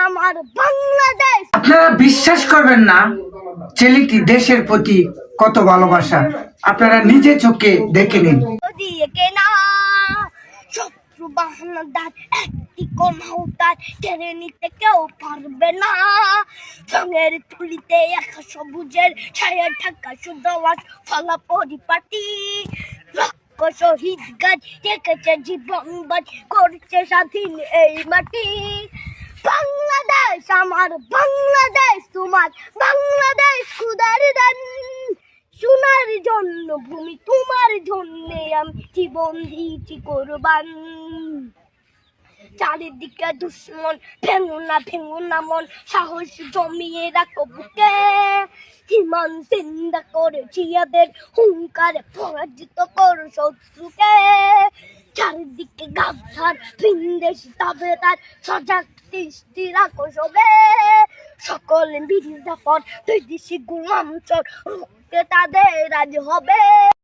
আমার বাংলাদেশ। আপনারা বিশ্বাস করবেন না ছেলেটি দেশের প্রতি কত ভালোবাসা, আপনারা নিজে চোখে দেখে নিন। শত্রু বাহানাদার একটি কণাও কেড়ে নিতে কেউ পারবে না। রঙের তুলিতে একা সবুজের ছায়া ঢাকা সুদলাস ফলা পরিপাটি। লক্ষ শহীদ গাছ রেখেছে জীবন বাজ করছে স্বাধীন এই মাটি। বাংলাদেশ আমার বাংলাদেশ তোমার বাংলাদেশ খুদার দান। সোনার জন্য ভূমি তোমার জন্য আমি জীবন দিয়েছি কোরবান। চারিদিকে দুশ্মন ভেঙো না মন, সাহস জমিয়ে রাখো বুকে। হিমান চিন্তা করে জিয়াদের হুঙ্কারে পরাজিত করো শত্রুকে। চারিদিকে গাছার ভিনদেশ তবে তার সজাগ দৃষ্টি রাখো সবে। সকল বিরোধী পর দুই দিশি গোলাম চোর রুখতে তাদের আজ হবে।